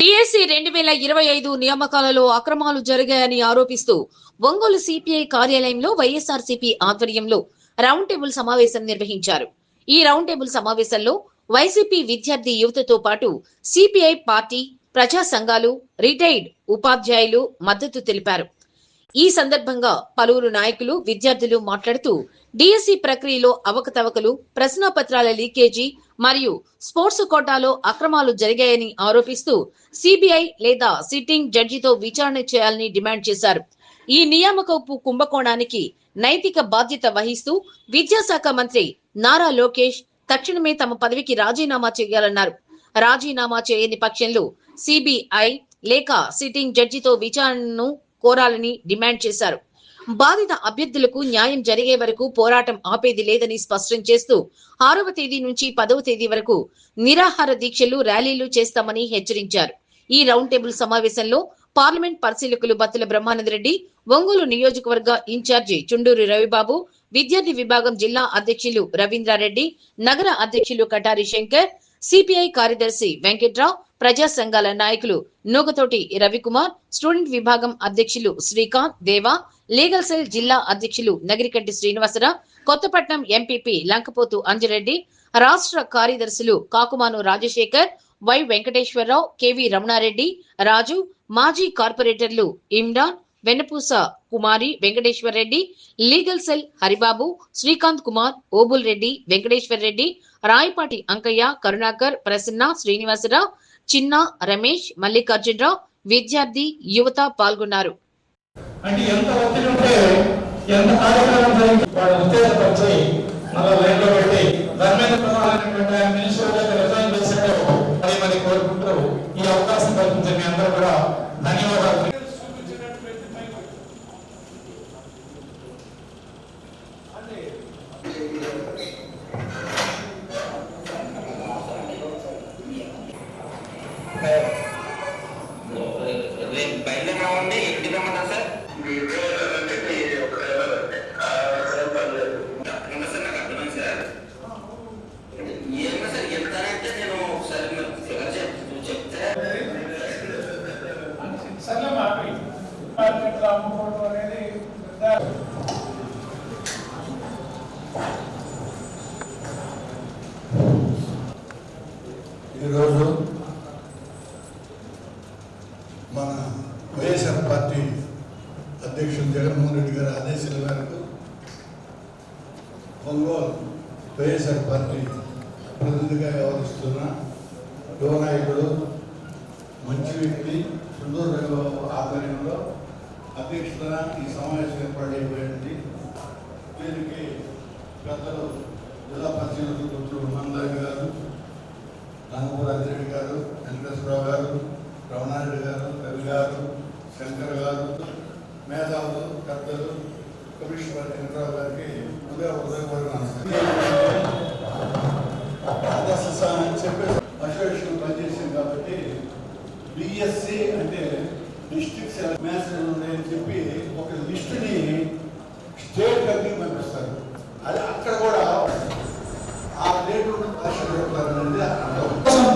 DSC 2025 నియామకాలలో అక్రమాలు జరిగాయని ఆరోపిస్తూ ఒంగోలు సిపిఐ కార్యాలయంలో వైఎస్ఆర్సీపీ ఆధ్వర్యంలో రౌండ్ టేబుల్ సమావేశం నిర్వహించారు. ఈ రౌండ్ టేబుల్ సమావేశంలో వైసీపీ విద్యార్థి యువతతో పాటు సిపిఐ పార్టీ, ప్రజా సంఘాలు, రిటైర్డ్ ఉపాధ్యాయులు మద్దతు తెలిపారు. ఈ సందర్భంగా పలువురు నాయకులు, విద్యార్థులు మాట్లాడుతూ డిఎస్సి ప్రక్రియలో అవకతవకలు, ప్రశ్నాపత్రాల లీకేజీ మరియు స్పోర్ట్స్ కోటాలో అక్రమాలు జరిగాయని ఆరోపిస్తూ సిబిఐ లేదా సిట్టింగ్ జడ్జితో విచారణ చేయాలని డిమాండ్ చేశారు. ఈ నియామకపు కుంభకోణానికి నైతిక బాధ్యత వహిస్తూ విద్యాశాఖ మంత్రి నారా లోకేష్ తక్షణమే తమ పదవికి రాజీనామా చేయాలన్నారు. రాజీనామా చేయని పక్షంలో సిబిఐ లేక సిట్టింగ్ జడ్జితో విచారణను కోరాలని డిమాండ్ చేశారు. బాధిత అభ్యర్థులకు న్యాయం జరిగే వరకు పోరాటం ఆపేది లేదని స్పష్టం చేస్తూ 6వ తేదీ నుంచి 10వ తేదీ వరకు నిరాహార దీక్షలు, ర్యాలీలు చేస్తామని హెచ్చరించారు. ఈ రౌండ్ టేబుల్ సమావేశంలో పార్లమెంట్ పరిశీలకులు బత్తుల బ్రహ్మానందరెడ్డి, ఒంగోలు నియోజకవర్గ ఇన్ఛార్జి చుండూరి రవిబాబు, విద్యార్థి విభాగం జిల్లా అధ్యక్షులు రవీంద్రారెడ్డి, నగర అధ్యక్షులు కటారి శంకర్, సిపిఐ కార్యదర్శి వెంకట్రావు, ప్రజా సంఘాల నాయకులు నూగతోటి రవికుమార్, స్టూడెంట్ విభాగం అధ్యక్షులు శ్రీకాంత్, దేవా, లీగల్ సెల్ జిల్లా అధ్యక్షులు నగిరికంటి శ్రీనివాసరావు, కొత్తపట్నం ఎంపీపీ లంకపోతు అంజిరెడ్డి, రాష్ట్ర కార్యదర్శులు కాకుమాను రాజశేఖర్, వై వెంకటేశ్వరరావు, కెవి రమణారెడ్డి, రాజు, మాజీ కార్పొరేటర్లు ఇమ్రాన్, వెన్నపూస కుమారి, వెంకటేశ్వర్ రెడ్డి, లీగల్ సెల్ హరిబాబు, శ్రీకాంత్ కుమార్, ఓబుల్ రెడ్డి, వెంకటేశ్వర్ రెడ్డి, రాయపాటి అంకయ్య, కరుణాకర్, ప్రసన్న, శ్రీనివాసరావు, చిన్న, రమేష్, మల్లికార్జునరావు, విద్యార్థి యువత పాల్గొన్నారు. ఈ అవకాశం కల్పించే మీ అందరూ కూడా ధన్యవాదాలు. ఈరోజు మన వైఎస్ఆర్ పార్టీ అధ్యక్షులు జగన్మోహన్ రెడ్డి గారి ఆదేశాల మేరకు ఒంగోలు వైఎస్ఆర్ పార్టీ ప్రతినిధిగా వ్యవహరిస్తున్న యువ నాయకుడు, మంచి వ్యక్తి సుందూరు రఘుబాబు ఆధ్వర్యంలో అధ్యక్షతన ఈ సమావేశం ఏర్పాటు అయిపోయింది. దీనికి పెద్దలు జిల్లా పరిశీలకులు మందారి గారు, రామపురాజిరెడ్డి గారు, వెంకటేశ్వరరావు గారు, రమణారెడ్డి గారు, రవి గారు, శంకర్ గారు, మేధావులు, పెద్దలు, కమిషనర్ వెంకటరావు గారికి చెప్పే అసోసియేషన్ పనిచేసింది కాబట్టి బిఎస్సి అంటే డిస్ట్రిక్ట్ మ్యాథ్స్ ఉన్నాయని చెప్పి ఒక లిస్టుని స్టేట్ కమిటీకి పంపిస్తారు. అది అక్కడ కూడా ఆ రేటు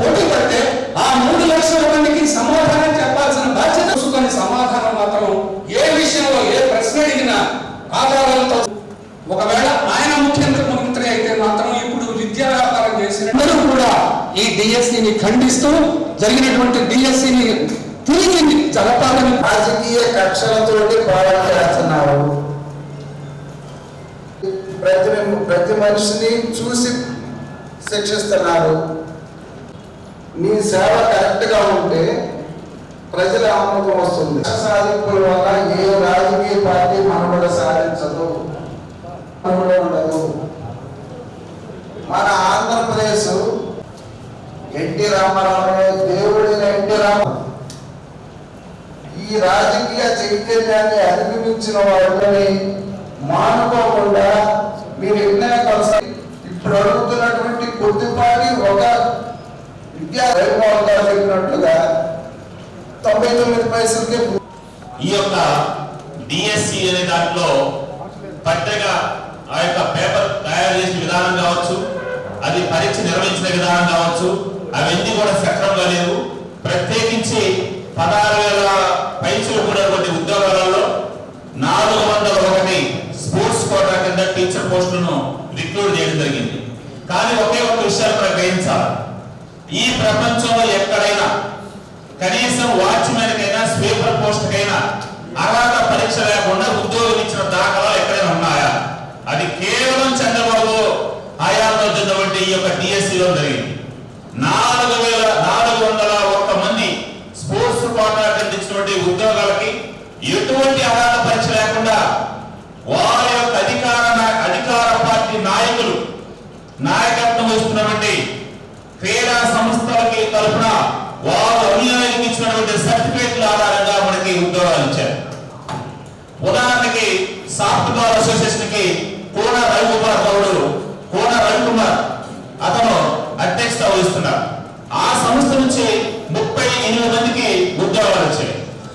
పోటీ పడితే ఆ 3 లక్షల మందికి సమాధానం చెప్పాల్సిన బాధ్యత చూసుకొని సమాధానం మాత్రం ఏ విషయంలో ఏ ప్రశ్న అడిగినా ఆధారాలతో, ఒకవేళ ఆయన ముఖ్యమంత్రి అయితే మాత్రం ఇప్పుడు విద్యా వ్యాపారం చేసినందరూ కూడా ఈ డిఎస్సిని ఖండిస్తూ జరిగినటువంటి డిఎస్సిని తిరిగి జరపాలని రాజకీయ కక్షలతో పోరాటం చేస్తున్నారు. ప్రతి మనిషిని చూసి శిక్షిస్తున్నారు. మీ సేవ కరెక్ట్ గా ఉంటే ప్రజల ఆమోదం వస్తుంది. సాధింపుల వల్ల ఏ రాజకీయ పార్టీ మనుగడ సాధించదు, ఉండదు. మన ఆంధ్రప్రదేశ్ ఎన్టీ రామారావు, దేవుడైన ఎన్టీ రామారావు ఈ రాజకీయ చైతన్యాన్ని అధిగమించిన వాళ్ళని మానుకోకుండా మీరు ఎన్నైనా కొనసాగి ఇప్పుడు అడుగుతున్నటువంటి కొద్దిపాటి ఒక విద్యా వైభవం గారు చెప్పినట్లుగా 99 పైసలకి ఈ యొక్క డిఎస్సి అనే దాంట్లో పట్టగా ఆ యొక్క పేపర్ తయారు చేసిన విధానం కావచ్చు, అది పరీక్ష నిర్వహించిన విధానం కావచ్చు, అవన్నీ కూడా సక్రమంగా లేవు. ప్రత్యేకించి 16,000 పైచులు ఉన్నటువంటి ఉద్యోగాలలో 401 స్పోర్ట్స్ కోటా కింద టీచర్ పోస్టులను రిక్రూట్ చేయడం జరిగింది. కానీ ఒకే ఒక విషయాన్ని మనం గ్రహించాలి. ఈ ప్రపంచంలో ఎక్కడైనా కనీసం వాచ్మెన్ కైనా స్వీపర్ పోస్ట్ కైనా అర్హత పరీక్ష లేకుండా ఉద్యోగం ఇచ్చిన దాఖలాలు ఎక్కడైనా ఉన్నాయా? అది కేవలం చంద్రబాబు హయాంలో జరిగినటువంటి ఈ యొక్క డిఎస్సిలో జరిగింది. 4,401 మంది స్పోర్ట్స్ కోటా కింద ఇచ్చినటువంటి ఉద్యోగాలకి ఎటువంటి అర్హత పరీక్ష లేకుండా వారి యొక్క అధికార పార్టీ నాయకులు నాయకత్వం వహిస్తున్నటువంటి క్రీడా సంస్థలకి తరఫున వారు అనుయాయులకు ఇచ్చినటువంటి సర్టిఫికేట్ల ఆధారంగా మనకి ఉద్యోగాలు ఇచ్చారు. ఉదాహరణకి సాఫ్ట్వేర్ అసోసియేషన్ కి కోన రవికుమార్ అతను అధ్యక్షత వహిస్తున్నారు. ఆ సంస్థ నుంచి 38 మందికి ఉద్యోగాలు వచ్చాయి.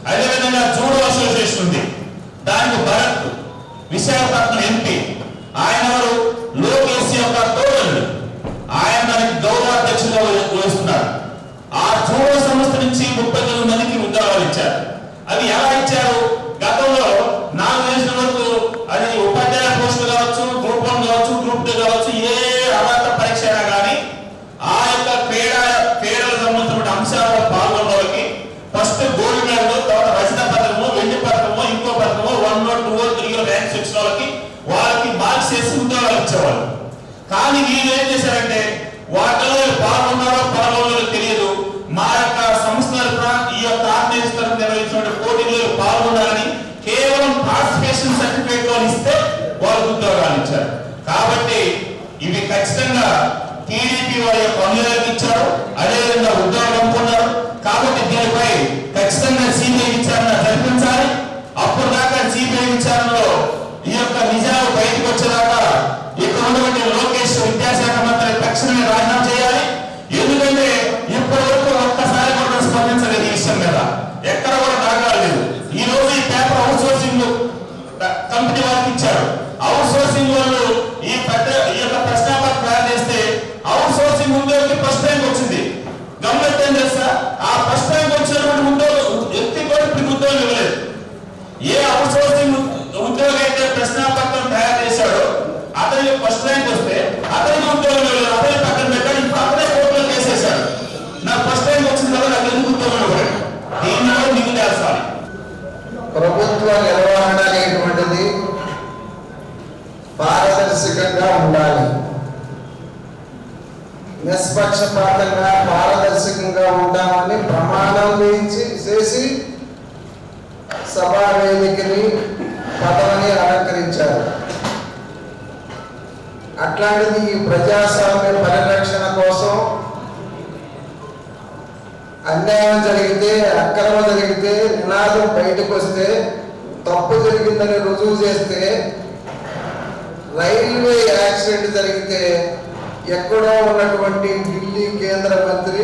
అదేవిధంగా జూడో అసోసియేషన్ ఉంది, దానికి భరత్ విశాఖపట్నం ఎంపీ, ఆయన లోకేష్ యొక్క తోడు, ఆయన దానికి గౌరవ అధ్యక్షులుగా వహిస్తున్నారు. ఆ జూడో సంస్థ నుంచి 39 మందికి ఉద్యోగాలు ఇచ్చారు. అవి ఎలా ఇచ్చారు? గతంలో నాకు తెలిసిన వరకు అది ఉపాధ్యాయ పోస్టులు కావచ్చు, గ్రూప్ 1 కావచ్చు, గ్రూప్ 2 కావచ్చు, ఏ అర్హత పరీక్ష అయినా కానీ ఆ యొక్క క్రీడలకు సంబంధించిన అంశాలలో పాల్గొన్న వాళ్ళకి ఫస్ట్ గోల్డ్ మెడల్, తర్వాత రజత పథకము, వెండి పథకము, ఇంకో పథకము 1, 2, 3 ర్యాంక్స్ వచ్చిన వాళ్ళకి మార్క్స్ చేసి ఉద్యోగాలు ఇచ్చేవాళ్ళు. కానీ వీళ్ళు ఏం చేశారంటే వాటిలో పాల్గొన్నారో తెలియదు, మా యొక్క సంస్థ తరఫున ఈ యొక్క ఆర్గనైజేషన్ తరఫున నిర్వహించిన పోటీల్లో పాల్గొన్నారని కేవలం పార్టిసిపేషన్ సర్టిఫికేట్ లో ఇస్తే వాళ్ళకు ఉద్యోగాలు ఇచ్చారు. కాబట్టి ఇవి ఖచ్చితంగా టీడీపీ వారి యొక్క అనుయాయులకు ఇచ్చారు, అదేవిధంగా ఉద్యోగాలు అనుకున్నారు. కాబట్టి దీనిపై ఖచ్చితంగా సిబిఐ విచారణ జరిపించాలి. అప్పుడు దాకా సిబిఐ విచారణలో ఈ యొక్క నిజాలు బయటకు వచ్చేదాకా ఇక్కడ ఉన్నటువంటి లోకేష్ విద్యాశాఖ మంత్రి తక్షణమే రాజీనామా చేయాలి. ఎందుకంటే ఇప్పటి వరకు ఒక్కసారి కూడా స్పందించలేదు ఈ విషయం మీద, ఎక్కడ కూడా దాఖలు లేదు. ఈ రోజు ఈ పేపర్ అవుట్ సోర్సింగ్ కంపెనీ వారికి ఇచ్చారు. అవుట్ సోర్సింగ్ వాళ్ళు ఈ యొక్క ప్రశ్నాపత్రం తయారు చేస్తే అవుట్ సోర్సింగ్ ఉద్యోగి ఫస్ట్ ర్యాంక్ వచ్చింది. గమనిస్తే ఏం చేస్తా, ఆ ఫస్ట్ ర్యాంక్ వచ్చినటువంటి వ్యక్తి కూడా ఇప్పుడు ఉద్యోగం ఇవ్వలేదు. ఏ అవుట్ సోర్సింగ్ ఉద్యోగి అయితే ప్రశ్నాపత్రం తయారు చేశాడో అతనికి ఫస్ట్ ర్యాంక్ వస్తే అతనికి ఉద్యోగం ఇవ్వలేదు, అతని పక్కన పెట్టాడు. ఇప్పుడు అతనే కోర్టులో కేసేశాడు, నాకు ఫస్ట్ ర్యాంక్ వచ్చింది కదా, నాకు ఎందుకు ఉద్యోగం ఇవ్వలేదు. దీన్ని కూడా మీకు తెలుసాలి. ప్రభుత్వ నిర్వహణ అనేటువంటిది పారదర్శకంగా ఉండాలి, నిష్పక్షపాతంగా పారదర్శకంగా ఉంటామని ప్రమాణం చేసి సభా వేదికని పదవిని అలంకరించారు. అట్లాంటిది ఈ ప్రజాస్వామ్య పరిరక్షణ కోసం అన్యాయం జరిగితే, అక్రమ జరిగితే, నినాదం బయటకు వస్తే, తప్పు జరిగిందని రుజువు చేస్తే, రైల్వే యాక్సిడెంట్ జరిగితే ఎక్కడో ఉన్నటువంటి ఢిల్లీ కేంద్ర మంత్రి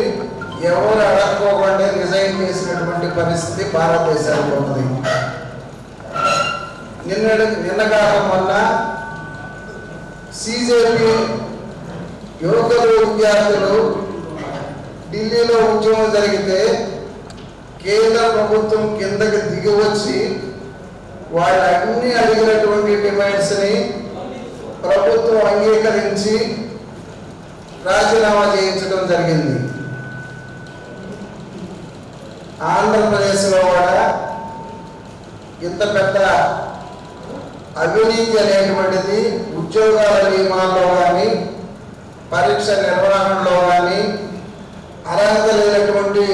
ఎవరు అడగకోకుండా రిజైన్ చేసినటువంటి పరిస్థితి భారతదేశానికి ఉన్నది. నిన్నగాక మొన్న సిజేపీ యువకులు విద్యార్థులు ఢిల్లీలో ఉద్యమం జరిగితే కేంద్ర ప్రభుత్వం కిందకి దిగి వచ్చి వాళ్ళు అన్ని అడిగినటువంటి డిమాండ్స్ని ప్రభుత్వం అంగీకరించి రాజీనామా చేయించడం జరిగింది. ఆంధ్రప్రదేశ్లో కూడా ఇంత పెద్ద అవినీతి అనేటువంటిది ఉద్యోగాల నియమాల్లో కానీ, పరీక్ష నిర్వహణలో కానీ, అర్హత లేనటువంటి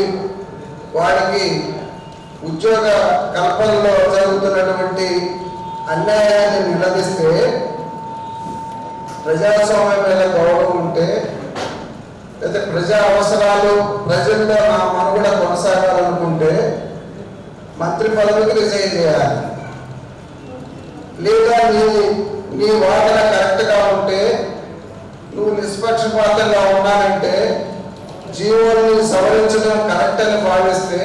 వాడికి ఉద్యోగ కల్పనలో జరుగుతున్నటువంటి అన్యాయాన్ని నిలదీస్తే, ప్రజాస్వామ్యం మీద గౌరవం ఉంటే, లేదా ప్రజా అవసరాలు ప్రజల్లో నా మనుగడ కొనసాగాలనుకుంటే మంత్రి పదవికి రిజైన్ చేయాలి. లేదా నీ వాదన కరెక్ట్గా ఉంటే, నువ్వు నిష్పక్షపాతంగా ఉన్నానంటే, జీవోని సవరించడం కరెక్ట్ అని భావిస్తే,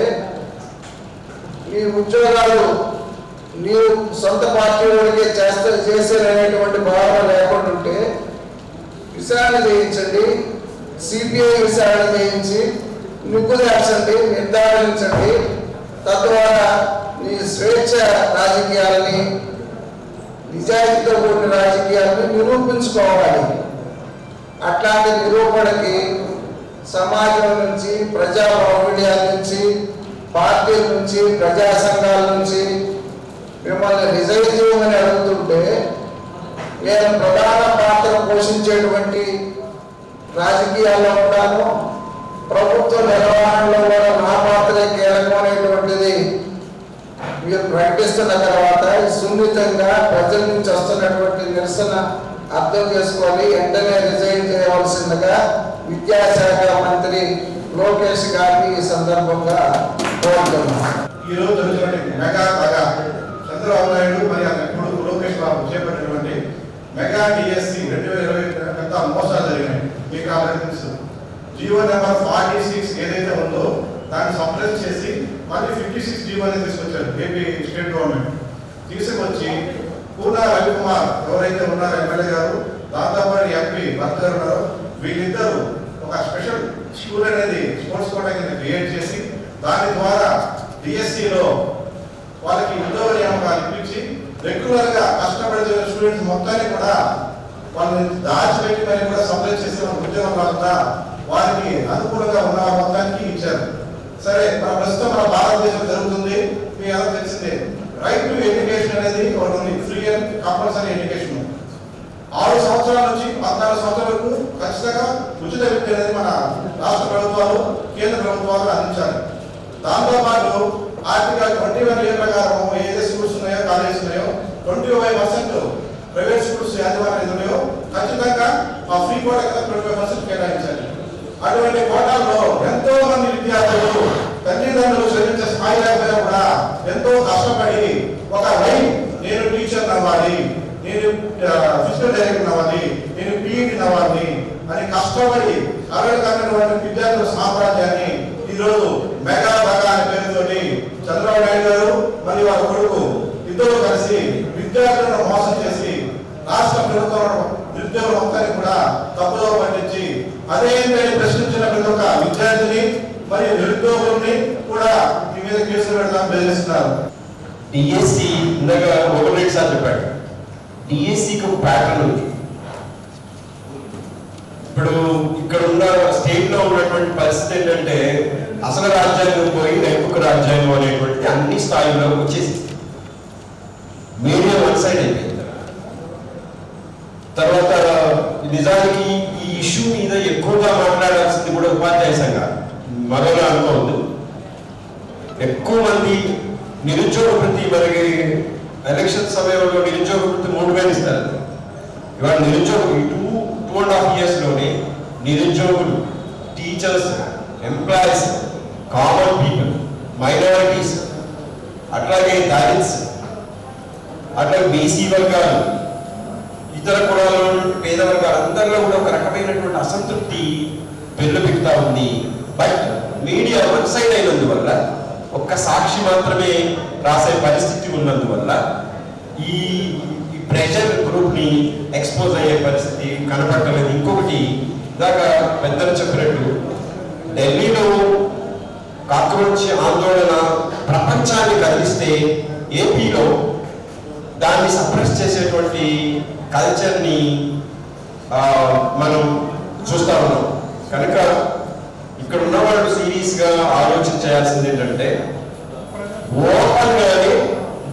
నీ ఉద్యోగాలు నీ సొంత పార్టీ వాడికే చేసేటటువంటి భావన లేకుండా ఉంటే విచారణ చేయించండి. సిబిఐ విచారణ చేయించి నిగ్గుదేర్చండి, నిర్ధారించండి. తద్వారా నీ స్వేచ్ఛ రాజకీయాలని, నిజాయితీతో కూడిన రాజకీయాలని నిరూపించుకోవాలి. అట్లాంటి నిరూపణకి సమాజం నుంచి, ప్రజా బాహుళ్యాల నుంచి, పార్టీల నుంచి, ప్రజా సంఘాల నుంచి మిమ్మల్ని రిజైన్ చేయమని అడుగుతుంటే నేను ప్రధాన పాత్ర పోషించేటువంటి రాజకీయాల్లో ఉంటాను, ప్రభుత్వ నిర్వహణలో కూడా నా పాత్రే కీలకమైనటువంటిది మీరు ప్రకటిస్తున్న తర్వాత సున్నితంగా ప్రజల నుంచి వస్తున్నటువంటి నిరసన అర్థం చేసుకొని వెంటనే రిజైన్ చేయవలసిందిగా విద్యాశాఖ మంత్రి లోకేష్ గారిని ఈ సందర్భంగా కోరుతున్నాను. ఈరోజు జరుగుతున్నటువంటి మెగా బాగా చంద్రబాబు నాయుడు మరి అతని కొడుకు లోకేష్ బాబు చేపట్టినటువంటి మెగా డిఎస్సి 2020 పెద్ద మోసాలు జరిగినాయి. మీకు ఆల్రెడీ తెలుసు. జీవో నెంబర్ 46 ఏదైతే ఉందో దాన్ని సప్రెస్ చేసి మళ్ళీ 56 జీవో అనేది తీసుకొచ్చారు ఏపీ స్టేట్ గవర్నమెంట్. తీసుకొచ్చి పూనా రవికుమార్ ఎవరైతే ఉన్నారో ఎమ్మెల్యే గారు, దాంతోపాటు ఎంపీ భర్త గారు ఉన్నారో, వీళ్ళిద్దరూ ఒక స్పెషల్ స్కూల్ అనేది స్పోర్ట్స్ కోటా కింద క్రియేట్ చేసి దాని ద్వారా డిఎస్సిలో వాళ్ళకి ఉద్యోగ నియామకాలు ఇప్పించి రెగ్యులర్ గా కష్టపడే స్టూడెంట్స్ మొత్తాన్ని కూడా వాళ్ళని దాచిపెట్టి మరి కూడా సప్లై చేసే ఉద్యోగం రాకుండా వారికి అనుకూలంగా ఉన్న మొత్తానికి ఇచ్చారు. సరే, మన ప్రస్తుతం మన భారతదేశం జరుగుతుంది, మీ అందరూ తెలిసిందే. రైట్ టు ఎడ్యుకేషన్ అనేది ఒకటి ఉంది, ఫ్రీ అండ్ కంపల్సరీ ఎడ్యుకేషన్. 6 సంవత్సరాల నుంచి 14 సంవత్సరాల వరకు ఖచ్చితంగా ఉచిత విద్య అనేది మన రాష్ట్ర ప్రభుత్వాలు, కేంద్ర ప్రభుత్వాలు అందించాలి. దాంతోపాటు ఆర్టికల్ 21 ఏ ప్రకారం ఏదైతే స్కూల్స్ ఉన్నాయో, కాలేజెస్ ఉన్నాయో 25% ప్రైవేట్ స్కూల్స్ యాజమాన్యం ఉన్నాయో ఖచ్చితంగా ఆ ఫ్రీ కోటా కింద 25% కేటాయించాలి. అటువంటి కోటాల్లో ఎంతో మంది విద్యార్థులు తల్లిదండ్రులు చదివించే స్థాయి లేకపోయినా కూడా ఎంతో కష్టపడి ఒక లైన్, నేను టీచర్ అవ్వాలి, నేను ఫిజికల్ డైరెక్టర్ అవ్వాలి, నేను పీఈటీ అవ్వాలి అని కష్టపడి అరగకన్నటువంటి విద్యార్థుల సామ్రాజ్యాన్ని ఈరోజు మెగా బగా అనే పేరుతోటి చంద్రబాబు నాయుడు గారు మరియు వారి కొడుకు ఇద్దరు కలిసి విద్యార్థులను మోసం చేసి రాష్ట్ర ప్రభుత్వం నిరుద్యోగుల మొత్తాన్ని కూడా తప్పుదో పట్టించి అదేంటని ప్రశ్నించిన ప్రతి ఒక్క విద్యార్థిని మరియు నిరుద్యోగుల్ని కూడా మీ మీద కేసులు పెడతాం బెదిరిస్తున్నారు. డిఎస్సి ఇందాక ఒకటి సార్ చెప్పాడు, డిఎస్సికి ఒక ప్యాటర్న్ ఉంది. ఇప్పుడు ఇక్కడ ఉన్న స్టేట్ లో ఉన్నటువంటి పరిస్థితి ఏంటంటే అసలు రాజ్యాంగం పోయి నైపుక రాజ్యాంగం అనేటువంటి అన్ని స్థాయిలో వచ్చేసి మీడియా వన్ సైడ్ అయిపోయింది. తర్వాత నిజానికి ఈ ఇష్యూ మీద ఎక్కువగా మాట్లాడాల్సింది కూడా ఉపాధ్యాయ సంఘాలు. మరోలా అనుకోవద్దు, ఎక్కువ మంది నిరుద్యోగ వృత్తి, మనకి ఎలక్షన్ సమయంలో నిరుద్యోగ వృత్తి 3,000 ఇస్తారు. ఇవాళ నిరుద్యోగం 2.5 years లోనే నిరుద్యోగులు, teachers, employees, common people, minorities, అట్లాగే దళిత్స్, అట్లాగే బీసీ వర్గాలు, ఇతర కులాల పేద వర్గాలు అందరిలో కూడా ఒక రకమైనటువంటి అసంతృప్తి వెల్లుబిక్కుతా ఉంది. బట్ మీడియా వన్ సైడ్ అయినందువల్ల, ఒక్క సాక్షి మాత్రమే రాసే పరిస్థితి ఉన్నందువల్ల ఈ ప్రెషర్ గ్రూప్ ని ఎక్స్పోజ్ అయ్యే పరిస్థితి కనపడలేదు. ఇంకొకటి, ఇందాక పెద్దలు చెప్పినట్టు ఢిల్లీలో కాక్రోచ్ ఆందోళన ప్రపంచాన్ని కదిలిస్తే ఏపీలో దాన్ని సప్రెస్ చేసేటువంటి కల్చర్ని మనం చూస్తా ఉన్నాం. కనుక ఇక్కడ ఉన్న వాళ్ళు సీరియస్ గా ఆలోచన చేయాల్సింది ఏంటంటే, ఓపెన్ గానే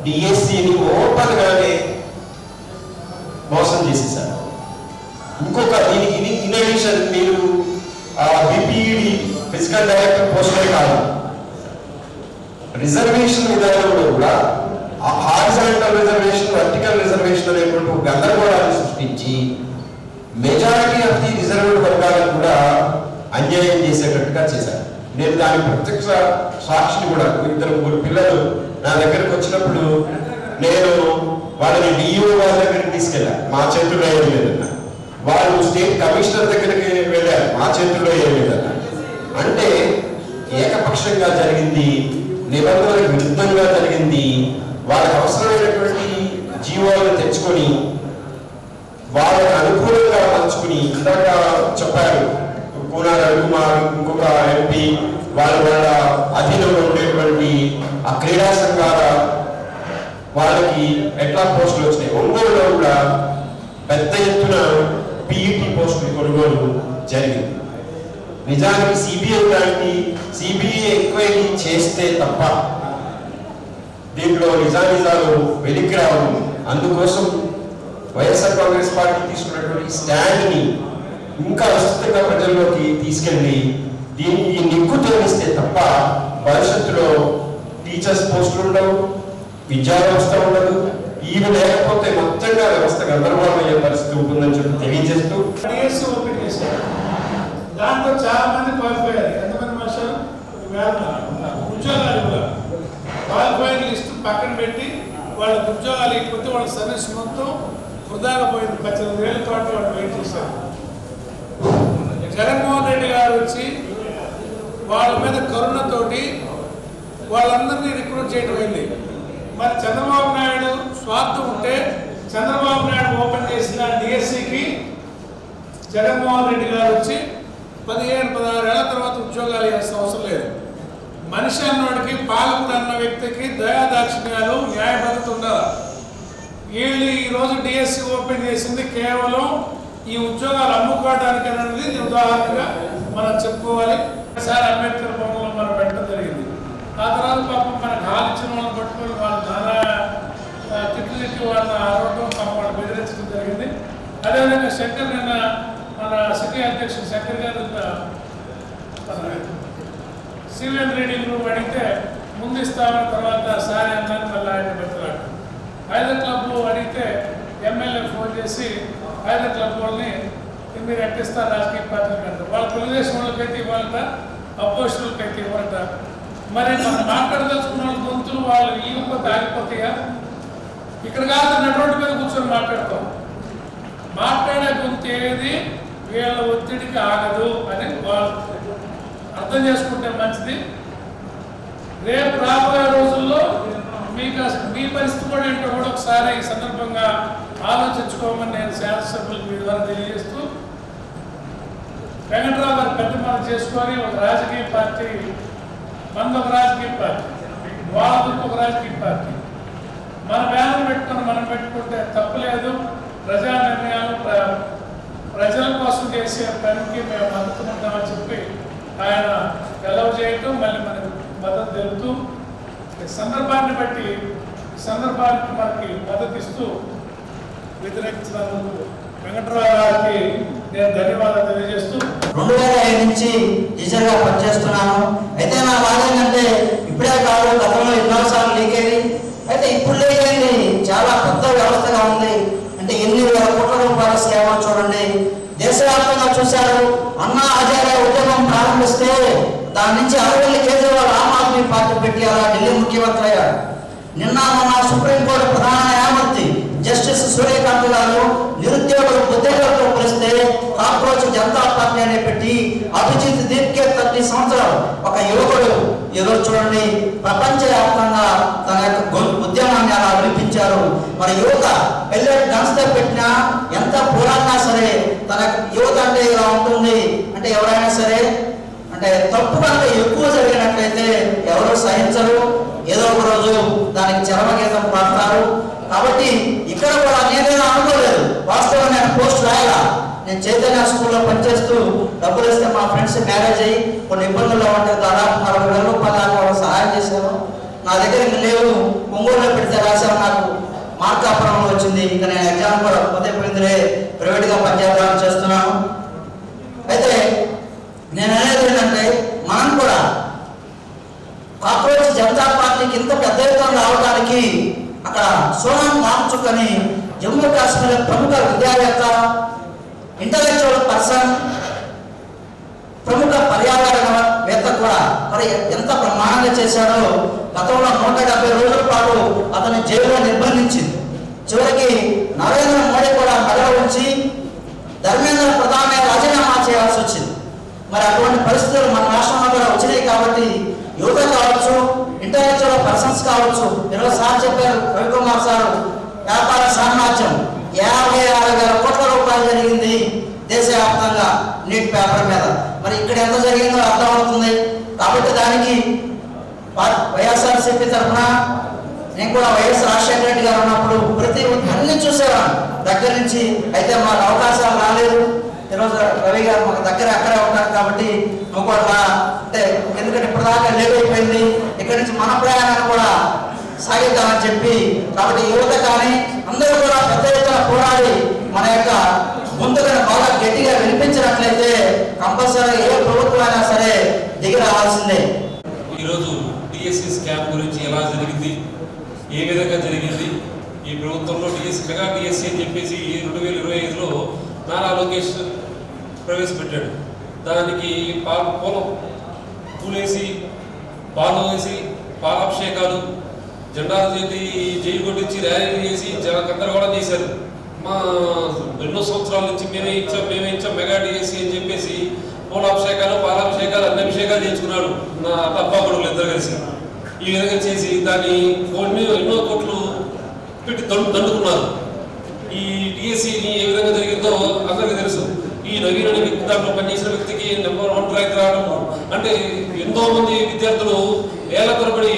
డిఎస్సిని ఓపెన్ గానే మోసం చేసేసారు. ఇంకొక దీనికి ఇన్ అడిషన్ మీరు బిపిఈడి ఫిజికల్ డైరెక్టర్ పోస్టే కాదు, రిజర్వేషన్ విధానంలో కూడా హారిజాంటల్ రిజర్వేషన్, వర్టికల్ రిజర్వేషన్ అనేటువంటి గందరగోళాన్ని సృష్టించి మెజారిటీ ఆఫ్ ది రిజర్వ్డ్ వర్గాలను కూడా అన్యాయం చేసేటట్టుగా చేశారు. నేను దాని ప్రత్యక్ష సాక్షిని కూడా, 2 పిల్లలు నా దగ్గరకు వచ్చినప్పుడు నేను వాళ్ళని డిఓ వాళ్ళ దగ్గరికి తీసుకెళ్ళాను, మా చేతుల్లో ఏమీ లేదన్నా. వాళ్ళు స్టేట్ కమిషనర్ దగ్గరికి వెళ్ళారు, మా చేతుల్లో ఏమీ లేదన్నా. అంటే ఏకపక్షంగా జరిగింది, నిబంధనలకు విరుద్ధంగా జరిగింది. వాళ్ళకి అవసరమైనటువంటి జీవోలను తెచ్చుకొని వాళ్ళకి అనుకూలంగా మలుచుకుని, ఇందాక చెప్పారు కూనా రవికుమార్, ఇంకొక ఎంపీ వాళ్ళ అధీనంలో ఉండేటువంటి ఆ క్రీడా సంఘాల వాళ్ళకి ఎట్లా పోస్టులు వచ్చినాయి. ఒంగోలులో కూడా పెద్ద ఎత్తున పీఈటీ పోస్టులు కొనుగోలు జరిగింది. నిజానికి సిబిఐ ఎంక్వైరీ చేస్తే తప్ప దీంట్లో నిజానిజాలు వెలికి రావు. అందుకోసం వైఎస్ఆర్ కాంగ్రెస్ పార్టీ తీసుకున్నటువంటి స్టాండ్ని ఇంకా విస్తృతంగా ప్రజల్లోకి తీసుకెళ్ళి దీనికి నిగ్గు తోలిస్తే తప్ప భవిష్యత్తులో టీచర్స్ పోస్టులు ఉండవు, విద్యా వ్యవస్థ ఉండదు. ఇవి లేకపోతే మొత్తంగా వ్యవస్థ గందరగోళం అయ్యే పరిస్థితి ఉంటుందని చెప్పి తెలియజేస్తూ ఓపెన్ చేశారు. దాంట్లో చాలా మంది క్వాలిఫై అయ్యారు. ఎంతమంది మాస్టర్ ఉద్యోగాలు కూడా క్వాలిఫైడ్ లిస్ట్ పక్కన పెట్టి వాళ్ళకి ఉద్యోగాలు ఇకపోతే వాళ్ళ సర్వీస్ మొత్తం వృధాగా పోయింది. 18,000 తోటి వాళ్ళు వెయిట్ చేశారు. జగన్మోహన్ రెడ్డి గారు వచ్చి వాళ్ళ మీద కరుణతోటి వాళ్ళందరినీ రిక్రూట్ చేయడం అయింది. మరి చంద్రబాబు నాయుడు స్వార్థం ఉంటే చంద్రబాబు నాయుడు ఓపెన్ చేసిన డిఎస్సికి జగన్మోహన్ రెడ్డి గారు వచ్చి 15-16 ఏళ్ల తర్వాత ఉద్యోగాలు ఇవ్వాల్సిన అవసరం లేదు. మనిషి అన్నోడికి పాలకుడు అన్న వ్యక్తికి దయాదాక్షిణ్యాలు న్యాయబద్ధత ఉండాలి. వీళ్ళు ఈరోజు డిఎస్సి ఓపెన్ చేసింది కేవలం ఈ ఉద్యోగాలు అమ్ముకోవడానికి అనేది ఉదాహరణగా మనం చెప్పుకోవాలి. సార్ అంబేద్కర్ భవన్లో మనం పెట్టడం జరిగింది. ఆ తర్వాత పాపం మనకు హాల్ ఇచ్చిన వాళ్ళని పట్టుకొని వాళ్ళు చాలా తిట్టి వాళ్ళని ఆరోగ్యం పాపం వాళ్ళు బెదిరించడం జరిగింది. అదేవిధంగా శంకర్ నిన్న మన సిటీ అధ్యక్షుడు శంకర్ గారు సివిల్ రెడ్డి గ్రూప్ అడిగితే ముందు ఇస్తామని తర్వాత సారీ అన్నాను. మళ్ళీ ఆయన పెద్దలాడు హైదర్ క్లబ్ అడిగితే ఎమ్మెల్యే ఫోన్ చేసి హైదర్ క్లబ్ వాళ్ళని మీరు ఎట్టిస్తారు రాజకీయ పార్టీలు అంటారు. వాళ్ళ తెలుగుదేశం వాళ్ళకైతే ఇవ్వాలట, అపోజిషన్లకైతే ఇవ్వరట. మరి మనం మాట్లాడదలుచుకున్న వాళ్ళ గొంతులు వాళ్ళు ఇవ్వకపోతే ఆగిపోతాయా? ఇక్కడ కాదు నటువంటి మీద కూర్చొని మాట్లాడతాం. మాట్లాడే గొంతు ఏది వీళ్ళ ఒత్తిడికి ఆగదు అని వాళ్ళు అర్థం చేసుకుంటే మంచిది. రేపు రాబోయే రోజుల్లో మీకు మీ పరిస్థితి కూడా ఏంటో కూడా ఒకసారి ఈ సందర్భంగా ఆలోచించుకోమని నేను శాసనసభ్యులకు మీ ద్వారా తెలియజేస్తూ, వెంకట్రావు గారు పెద్ద మనం చేసుకొని ఒక రాజకీయ పార్టీ, మనది ఒక రాజకీయ పార్టీ, వాళ్ళది ఒక రాజకీయ పార్టీ, మన బ్యానర్ పెట్టుకొని మనం పెట్టుకుంటే తప్పులేదు. ప్రజా నిర్ణయాలు ప్రజల కోసం చేసే పనికి మేము మద్దతు ఉంటామని చెప్పి ఆయన ఎలవ్ చేయటం, మళ్ళీ మనకు మద్దతు తెలుపుతూ సందర్భాన్ని బట్టి సందర్భానికి మనకి మద్దతు ఇస్తూ వ్యతిరేకించినందుకు వెంకట్రావు గారికి నేను ధన్యవాదాలు తెలియజేస్తూ 2005 నుంచి టీచర్గా పనిచేస్తున్నాను. అయితే నా బాధ ఏంటంటే ఇప్పుడే కాదు, గతంలో ఎన్నోసార్లు లీక్ అయింది. అయితే ఇప్పుడు లీక్ అయింది చాలా పెద్ద వ్యవస్థగా ఉంది. అంటే ఎన్ని వేల కోట్ల రూపాయల స్కామ్ చూడండి. దేశవ్యాప్తంగా చూశారు. అన్నా హజారే ఉద్యమం ప్రారంభిస్తే దాని నుంచి 60 కేజ్రీవాల్ ఆమ్ ఆద్మీ పార్టీ పెట్టి అలా ఢిల్లీ ముఖ్యమంత్రి అయ్యారు. నిన్న మొన్న సుప్రీంకోర్టు ప్రధాన న్యాయమూర్తి జస్టిస్ సూర్యకాంత్ గారు నిరుద్యోగుల ఉద్యోగాలతో పోలిస్తే కాక్రోచ్ జనతా పార్టీ అనే పెట్టి అభిజిత్ దీప్కే 30 సంవత్సరాలు ఒక యువకుడు ఈరోజు చూడండి ప్రపంచవ్యాప్తంగా తన యొక్క ఉద్యమాన్ని అలా వినిపించారు. మరి యువత పెల్లెట్ గన్స్తో పెట్టినా ఎంత పోరాడినా సరే తన యువత అంటే ఇలా ఉంటుంది. అంటే ఎవరైనా సరే అంటే తప్పు కనుక ఎక్కువ జరిగినట్లయితే ఎవరు సహించరు, ఏదో ఒక రోజు దానికి చరమగీతం పాడతారు. కాబట్టి ఇక్కడ కూడా నేనేదో అనుకోలేదు. వాస్తవంగా నేను పోస్ట్ రాయాలా, నేను చైతన్య స్కూల్లో పనిచేస్తూ డబ్బులు ఇస్తే మా ఫ్రెండ్స్ మ్యారేజ్ అయ్యి కొన్ని ఇబ్బందుల్లో ఉంటే దాదాపు 40,000 రూపాయలు వాళ్ళు సహాయం చేశారు. నా దగ్గర ఇంకా లేవు, ఒంగోలులో పెడితే రాశాను, నాకు మార్కాపురంలో వచ్చింది. ఇంకా నేను ఎగ్జామ్ కూడా పోతే ప్రైవేట్గా పనిచేద్దామని చేస్తున్నాను. అయితే నేను అనేది ఏంటంటే మనం కూడా కాక్రోచ్ జనతా పార్టీకి ఇంత పెద్ద ఎత్తున రావడానికి అక్కడ సోనం వాంగ్చుక్ అని జమ్మూ కాశ్మీర్ ప్రముఖ విద్యావేత్త, ఇంటలెక్చువల్ పర్సన్, ప్రముఖ పర్యావరణవేత్త కూడా మరి ఎంత బ్రహ్మాండంగా చేశాడో. గతంలో 170 రోజుల పాటు అతని జైలులో నిర్బంధించింది. చివరికి నరేంద్ర మోడీ కూడా మెడలో ఉంచి ధర్మేంద్ర ప్రధాన్ రాజీనామా చేయాల్సి వచ్చింది. మరి అటువంటి పరిస్థితులు మన రాష్ట్రంలో కూడా వచ్చినాయి. కాబట్టి యువత కావచ్చు, ఇంటలెక్చువల్ పర్సన్స్ కావచ్చు, ఈరోజు సార్ చెప్పారు, రవికుమార్ సార్, వ్యాపార సామ్రాజ్యం 56,000 కోట్ల రూపాయలు జరిగింది దేశవ్యాప్తంగా నీట్ పేపర్ మీద. మరి ఇక్కడ ఎంత జరిగిందో అర్థమవుతుంది. కాబట్టి కాబట్టి దానికి వైఎస్ఆర్సీపీ తరఫున నేను కూడా వైఎస్ రాజశేఖర రెడ్డి గారు ఉన్నప్పుడు ప్రతి అన్ని చూసేవాడు దగ్గర నుంచి. అయితే మాకు అవకాశాలు రాలేదు. ఈరోజు రవి గారు మాకు దగ్గర అక్కడే ఉంటారు కాబట్టి నువ్వు కూడా అంటే ఎందుకంటే ఇప్పటిదాకా లేట్ అయిపోయింది, ఇక్కడి నుంచి మన ప్రయాణాన్ని కూడా సాగిద్దామని చెప్పి, కాబట్టి యువత కానీ అందరూ కూడా పెద్ద ఎత్తున పోరాడి మన యొక్క ముందుగా బాగా గట్టిగా వినిపించినట్లయితే కంపల్సరీ ఏ ప్రభుత్వం అయినా సరే దిగి రావాల్సిందే. ఈరోజు డిఎస్సి స్కామ్ గురించి ఎలా జరిగింది, ఏ విధంగా జరిగింది, ఈ ప్రభుత్వంలో మెగా డిఎస్సి అని చెప్పేసి 2025లో నారా లోకేష్ ప్రవేశపెట్టాడు. దానికి పూలేసి పాలు వేసి పాలాభిషేకాలు, జెండాలు చేతి జైలు కొట్టించి ర్యాలీలు చేసి గందరగోళం చేశారు. మా ఎన్నో సంవత్సరాల నుంచి మేమే ఇచ్చాం మెగా డిఎస్సి అని చెప్పేసి పూలాభిషేకాలు పాలాభిషేకాలు అన్ని అభిషేకాలు చేయించుకున్నాడు నా అబ్బా కొడుకులు ఇద్దరు కలిసి. ఈ విధంగా చేసి దాన్ని ఎన్నో కోట్లు పెట్టి దండుకున్నారు. ఈ డిఎస్సిని ఏ విధంగా జరిగిందో అందరికీ తెలుసు. ఈ నవీన్ అనే వ్యక్తి దాంట్లో పనిచేసిన వ్యక్తికి నెంబర్ 1 ర్యాంక్ రావడం అంటే ఎంతో మంది విద్యార్థులు ఏళ్ల తరబడి